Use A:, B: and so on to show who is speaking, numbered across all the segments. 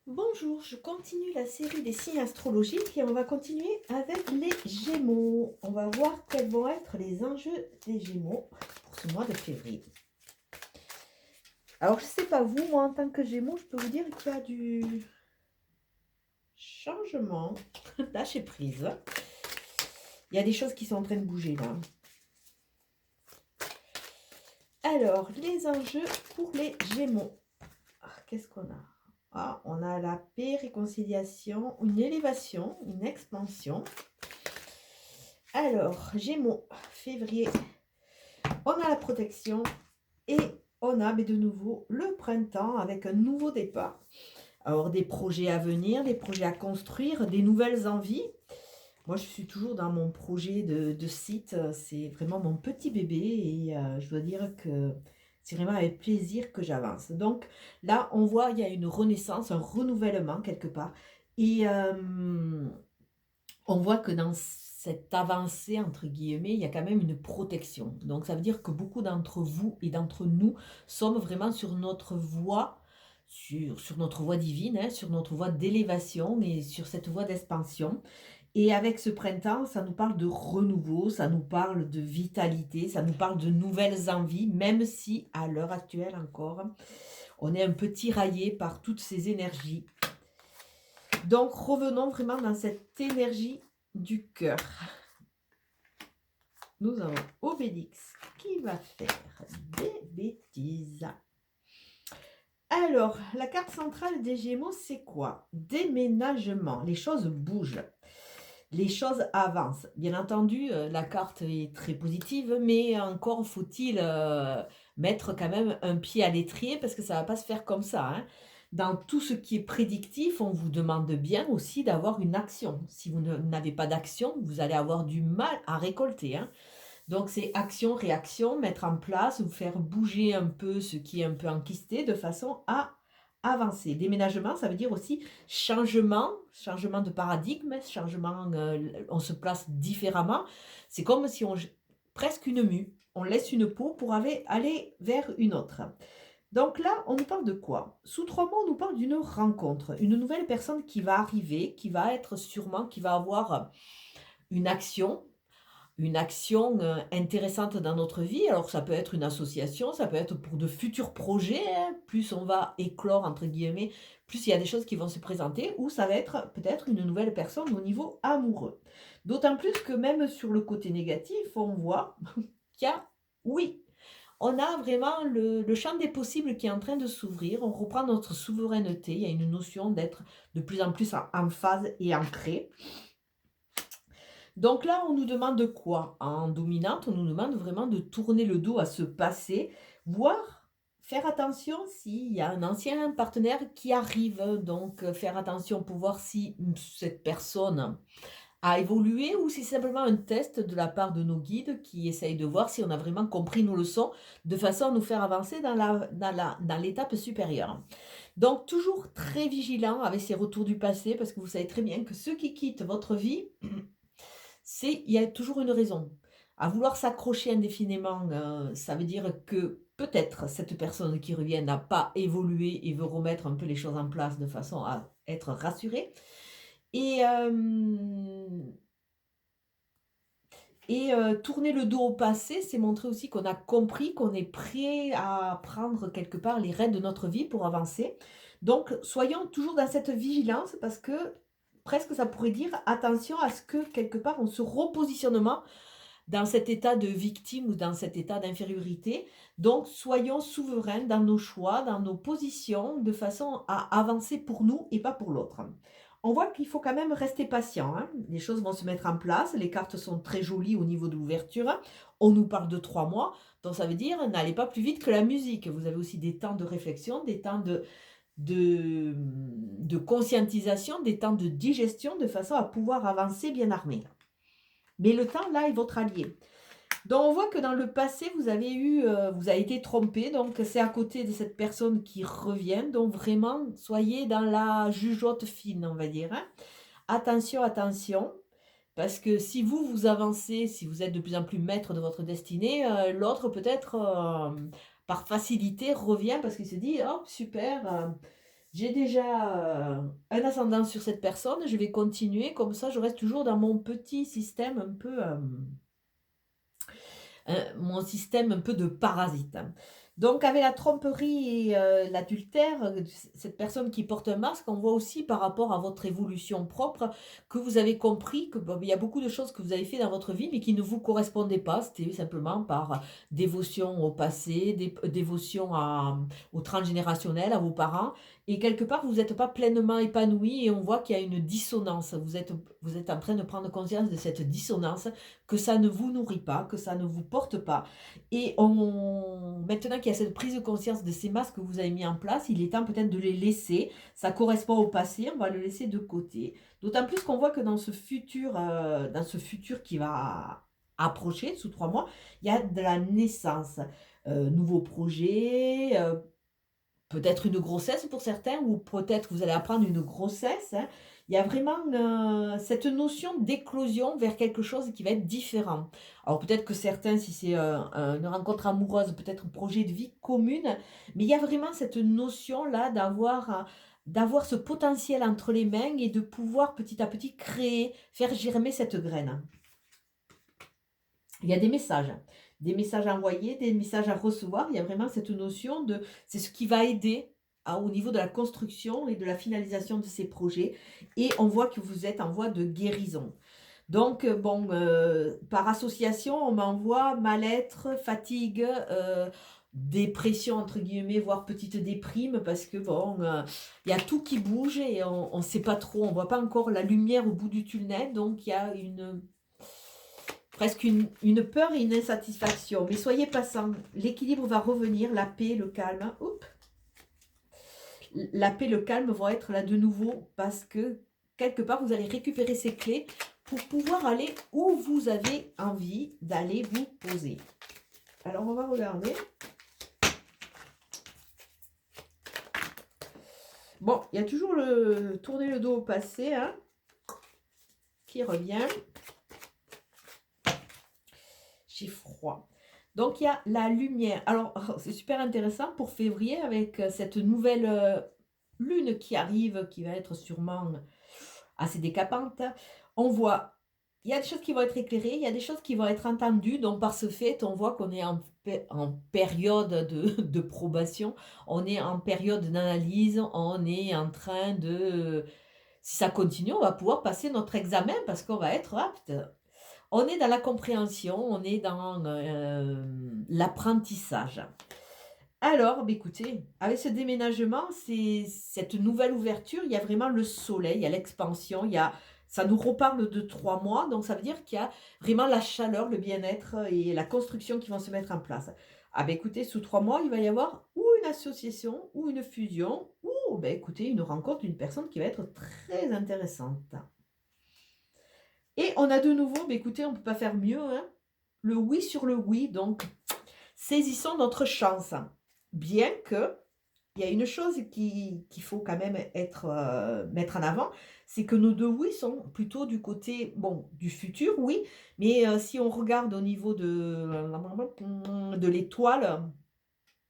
A: Bonjour, je continue la série des signes astrologiques et on va continuer avec les Gémeaux. On va voir quels vont être les enjeux des Gémeaux pour ce mois de février. Alors, je ne sais pas vous, moi en tant que Gémeaux, je peux vous dire qu'il y a du changement, lâcher prise. Il y a des choses qui sont en train de bouger là. Alors, les enjeux pour les Gémeaux. Qu'est-ce qu'on a? On a la paix, réconciliation, une élévation, une expansion. Alors, Gémeaux, février, on a la protection et on a mais de nouveau le printemps avec un nouveau départ. Alors, des projets à venir, des projets à construire, des nouvelles envies. Moi, je suis toujours dans mon projet de site. C'est vraiment mon petit bébé et je dois dire que c'est vraiment avec plaisir que j'avance. Donc là, on voit, il y a une renaissance, un renouvellement quelque part. Et on voit que dans cette avancée, entre guillemets, il y a quand même une protection. Donc ça veut dire que beaucoup d'entre vous et d'entre nous sommes vraiment sur notre voie, sur notre voie divine, hein, sur notre voie d'élévation et sur cette voie d'expansion. Et avec ce printemps, ça nous parle de renouveau, ça nous parle de vitalité, ça nous parle de nouvelles envies, même si à l'heure actuelle encore, on est un peu tiraillé par toutes ces énergies. Donc revenons vraiment dans cette énergie du cœur. Nous avons Obélix qui va faire des bêtises. Alors, la carte centrale des Gémeaux, c'est quoi? Déménagement. Les choses bougent. Les choses avancent. Bien entendu, la carte est très positive, mais encore faut-il mettre quand même un pied à l'étrier parce que ça ne va pas se faire comme ça, hein. Dans tout ce qui est prédictif, on vous demande bien aussi d'avoir une action. Si vous n'avez pas d'action, vous allez avoir du mal à récolter, hein. Donc c'est action, réaction, mettre en place, vous faire bouger un peu ce qui est un peu enquisté de façon à avancer. Déménagement, ça veut dire aussi changement, changement de paradigme, changement, on se place différemment. C'est comme si presque une mue, on laisse une peau pour aller vers une autre. Donc là, on nous parle de quoi? Sous 3 mots, on nous parle d'une rencontre, une nouvelle personne qui va arriver, qui va être sûrement, qui va avoir une action, intéressante dans notre vie. Alors ça peut être une association, ça peut être pour de futurs projets, hein. Plus on va «éclore» entre guillemets, plus il y a des choses qui vont se présenter ou ça va être peut-être une nouvelle personne au niveau amoureux. D'autant plus que même sur le côté négatif, on voit qu'il y a oui, on a vraiment le champ des possibles qui est en train de s'ouvrir. On reprend notre souveraineté. Il y a une notion d'être de plus en plus en phase et ancré. Donc là, on nous demande quoi? En dominante, on nous demande vraiment de tourner le dos à ce passé, voire faire attention s'il y a un ancien partenaire qui arrive. Donc, faire attention pour voir si cette personne a évolué ou si c'est simplement un test de la part de nos guides qui essayent de voir si on a vraiment compris nos leçons de façon à nous faire avancer dans l'étape supérieure. Donc, toujours très vigilant avec ces retours du passé parce que vous savez très bien que ceux qui quittent votre vie, il y a toujours une raison. À vouloir s'accrocher indéfiniment, ça veut dire que peut-être cette personne qui revient n'a pas évolué et veut remettre un peu les choses en place de façon à être rassurée. Et, tourner le dos au passé, c'est montrer aussi qu'on a compris, qu'on est prêt à prendre quelque part les rênes de notre vie pour avancer. Donc, soyons toujours dans cette vigilance parce que presque ça pourrait dire attention à ce que quelque part on se repositionnement dans cet état de victime ou dans cet état d'infériorité. Donc, soyons souverains dans nos choix, dans nos positions, de façon à avancer pour nous et pas pour l'autre. On voit qu'il faut quand même rester patient, hein. Les choses vont se mettre en place, les cartes sont très jolies au niveau de l'ouverture. On nous parle de 3 mois, donc ça veut dire n'allez pas plus vite que la musique. Vous avez aussi des temps de réflexion, des temps de conscientisation, des temps de digestion, de façon à pouvoir avancer bien armé. Mais le temps, là, est votre allié. Donc, on voit que dans le passé, vous avez été trompé. Donc, c'est à côté de cette personne qui revient. Donc, vraiment, soyez dans la jugeote fine, on va dire, hein. Attention, attention. Parce que si vous avancez, si vous êtes de plus en plus maître de votre destinée, l'autre peut-être, par facilité, revient parce qu'il se dit, oh, super, J'ai déjà un ascendant sur cette personne, je vais continuer, comme ça je reste toujours dans mon petit système un peu, mon système un peu de parasite. Donc avec la tromperie et l'adultère, cette personne qui porte un masque, on voit aussi par rapport à votre évolution propre que vous avez compris que bon, il y a beaucoup de choses que vous avez fait dans votre vie, mais qui ne vous correspondaient pas. C'était simplement par dévotion au passé, dévotion au transgénérationnel, à vos parents. Et quelque part, vous n'êtes pas pleinement épanoui et on voit qu'il y a une dissonance. Vous êtes en train de prendre conscience de cette dissonance, que ça ne vous nourrit pas, que ça ne vous porte pas. Et maintenant qu'il y a cette prise de conscience de ces masques que vous avez mis en place, il est temps peut-être de les laisser. Ça correspond au passé, on va le laisser de côté. D'autant plus qu'on voit que dans ce futur qui va approcher, sous 3 mois, il y a de la naissance. Nouveaux projets, peut-être une grossesse pour certains, ou peut-être vous allez apprendre une grossesse, hein. Il y a vraiment cette notion d'éclosion vers quelque chose qui va être différent. Alors peut-être que certains, si c'est une rencontre amoureuse, peut-être un projet de vie commune, mais il y a vraiment cette notion-là d'avoir ce potentiel entre les mains et de pouvoir petit à petit créer, faire germer cette graine. Il y a des messages envoyés, des messages à recevoir. Il y a vraiment cette notion de, c'est ce qui va aider au niveau de la construction et de la finalisation de ces projets. Et on voit que vous êtes en voie de guérison. Donc, bon, par association, on m'envoie mal-être, fatigue, dépression, entre guillemets, voire petite déprime, parce que, bon, il y a tout qui bouge et on ne sait pas trop, on ne voit pas encore la lumière au bout du tunnel, donc il y a presque une peur et une insatisfaction. Mais soyez patient, l'équilibre va revenir, la paix, le calme. Oups. La paix, le calme vont être là de nouveau parce que quelque part, vous allez récupérer ces clés pour pouvoir aller où vous avez envie d'aller vous poser. Alors, on va regarder. Bon, il y a toujours le tourner le dos au passé, hein, qui revient. J'ai froid. Donc, il y a la lumière. Alors, c'est super intéressant pour février avec cette nouvelle lune qui arrive, qui va être sûrement assez décapante. On voit, il y a des choses qui vont être éclairées, il y a des choses qui vont être entendues. Donc, par ce fait, on voit qu'on est en période de probation, on est en période d'analyse, on est en train de... Si ça continue, on va pouvoir passer notre examen parce qu'on va être apte. On est dans la compréhension, on est dans l'apprentissage. Alors, bah, écoutez, avec ce déménagement, c'est cette nouvelle ouverture, il y a vraiment le soleil, il y a l'expansion, ça nous reparle de 3 mois, donc ça veut dire qu'il y a vraiment la chaleur, le bien-être et la construction qui vont se mettre en place. Ah ben écoutez, sous 3 mois, il va y avoir ou une association, ou une fusion, ou ben écoutez, une rencontre d'une personne qui va être très intéressante. Et on a de nouveau, bah écoutez, on ne peut pas faire mieux, hein, le oui sur le oui. Donc, saisissons notre chance. Bien que, il y a une chose qu'il faut quand même mettre en avant, c'est que nos deux oui sont plutôt du côté, bon, du futur, oui, mais si on regarde au niveau de l'étoile,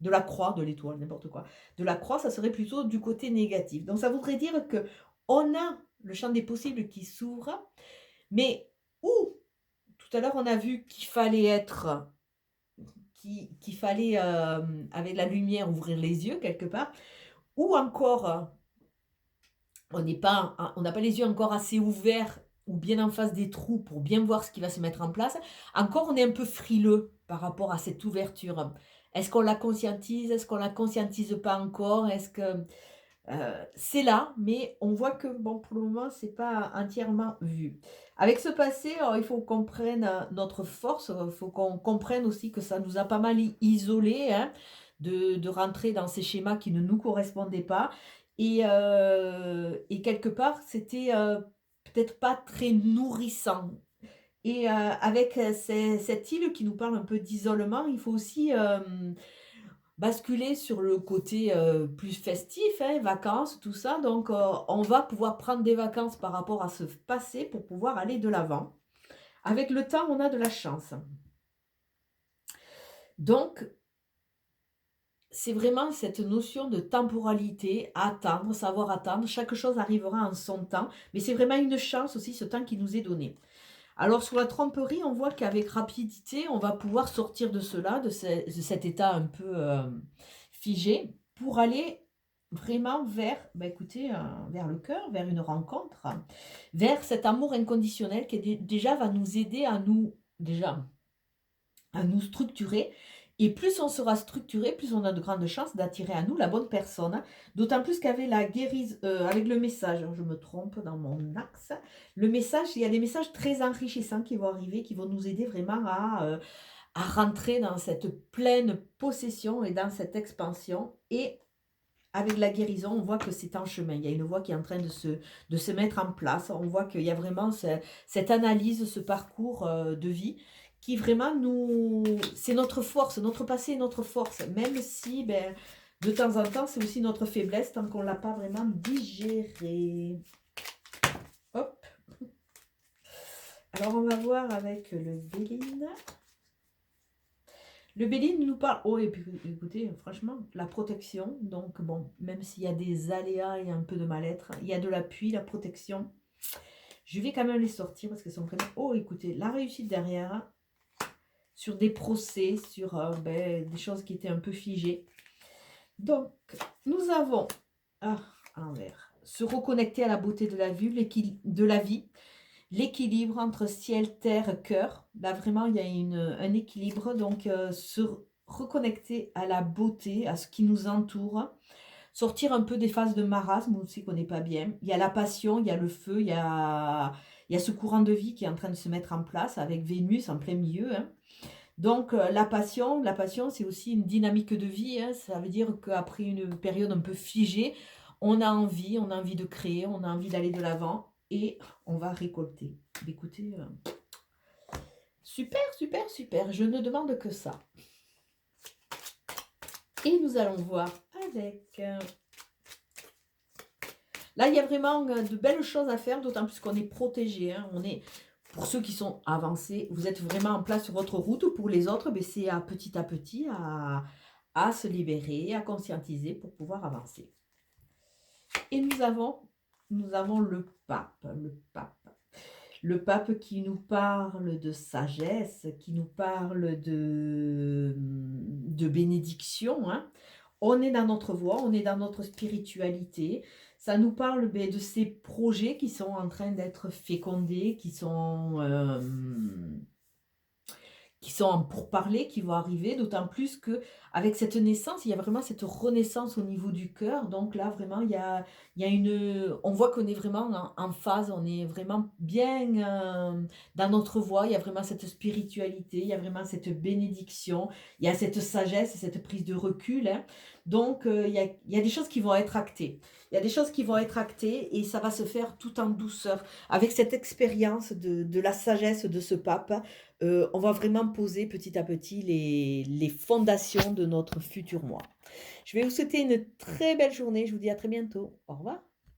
A: de la croix, de l'étoile, n'importe quoi, de la croix, ça serait plutôt du côté négatif. Donc, ça voudrait dire que on a le champ des possibles qui s'ouvre, mais où, tout à l'heure, on a vu qu'il fallait qu'il fallait, avec la lumière, ouvrir les yeux quelque part, ou encore, on n'a pas les yeux encore assez ouverts ou bien en face des trous pour bien voir ce qui va se mettre en place. Encore, on est un peu frileux par rapport à cette ouverture. Est-ce qu'on la conscientise? Est-ce qu'on la conscientise pas encore? Est-ce que c'est là, mais on voit que bon, pour le moment, c'est pas entièrement vu. Avec ce passé, alors, il faut qu'on prenne notre force, il faut qu'on comprenne aussi que ça nous a pas mal isolés, hein, de rentrer dans ces schémas qui ne nous correspondaient pas. Et quelque part, c'était peut-être pas très nourrissant. Et avec cette île qui nous parle un peu d'isolement, il faut aussi basculer sur le côté plus festif, hein, vacances, tout ça. Donc, on va pouvoir prendre des vacances par rapport à ce passé pour pouvoir aller de l'avant. Avec le temps, on a de la chance. Donc, c'est vraiment cette notion de temporalité, attendre, savoir attendre. Chaque chose arrivera en son temps, mais c'est vraiment une chance aussi, ce temps qui nous est donné. Alors sur la tromperie, on voit qu'avec rapidité, on va pouvoir sortir de cela, de cet état un peu figé, pour aller vraiment vers, bah écoutez, vers le cœur, vers une rencontre, vers cet amour inconditionnel qui déjà va nous aider à nous, déjà, à nous structurer. Et plus on sera structuré, plus on a de grandes chances d'attirer à nous la bonne personne. D'autant plus qu'avec la guérison, avec le message, je me trompe dans mon axe, le message, il y a des messages très enrichissants qui vont arriver, qui vont nous aider vraiment à rentrer dans cette pleine possession et dans cette expansion. Et avec la guérison, on voit que c'est en chemin. Il y a une voie qui est en train de se mettre en place. On voit qu'il y a vraiment cette analyse, ce parcours de vie qui vraiment nous... C'est notre force, notre passé est notre force. Même si, ben, de temps en temps, c'est aussi notre faiblesse tant qu'on ne l'a pas vraiment digéré. Hop. Alors, on va voir avec le Béline. Le Béline nous parle, oh et puis écoutez, franchement, la protection, donc bon, même s'il y a des aléas et un peu de mal-être, il y a de l'appui, la protection. Je vais quand même les sortir parce qu'elles sont vraiment, oh écoutez, la réussite derrière, sur des procès, sur ben, des choses qui étaient un peu figées. Donc, nous avons, envers, se reconnecter à la beauté de la vie, l'équilibre entre ciel, terre, cœur. Là, vraiment, il y a un équilibre. Donc, se reconnecter à la beauté, à ce qui nous entoure. Sortir un peu des phases de marasme aussi qu'on n'est pas bien. Il y a la passion, il y a le feu, il y a ce courant de vie qui est en train de se mettre en place avec Vénus en plein milieu. Hein. Donc, la passion, c'est aussi une dynamique de vie. Hein. Ça veut dire qu'après une période un peu figée, on a envie de créer, on a envie d'aller de l'avant. Et on va récolter. Écoutez, super, super, super. Je ne demande que ça. Et nous allons voir avec... Là, il y a vraiment de belles choses à faire, d'autant plus qu'on est protégé. Hein. On est, pour ceux qui sont avancés, vous êtes vraiment en place sur votre route. Pour les autres, ben, c'est à petit à se libérer, à conscientiser pour pouvoir avancer. Et nous avons le pape, le pape qui nous parle de sagesse, qui nous parle de bénédiction. Hein. On est dans notre voie, on est dans notre spiritualité. Ça nous parle de ces projets qui sont en train d'être fécondés, qui sont en pourparlers, qui vont arriver, d'autant plus que avec cette naissance, il y a vraiment cette renaissance au niveau du cœur. Donc là, vraiment, il y a on voit qu'on est vraiment en phase, on est vraiment bien dans notre voie. Il y a vraiment cette spiritualité, il y a vraiment cette bénédiction, il y a cette sagesse, cette prise de recul. Hein. Donc, il y a des choses qui vont être actées. Il y a des choses qui vont être actées et ça va se faire tout en douceur. Avec cette expérience de la sagesse de ce pape, on va vraiment poser petit à petit les fondations de notre futur moi. Je vais vous souhaiter une très belle journée. Je vous dis à très bientôt. Au revoir.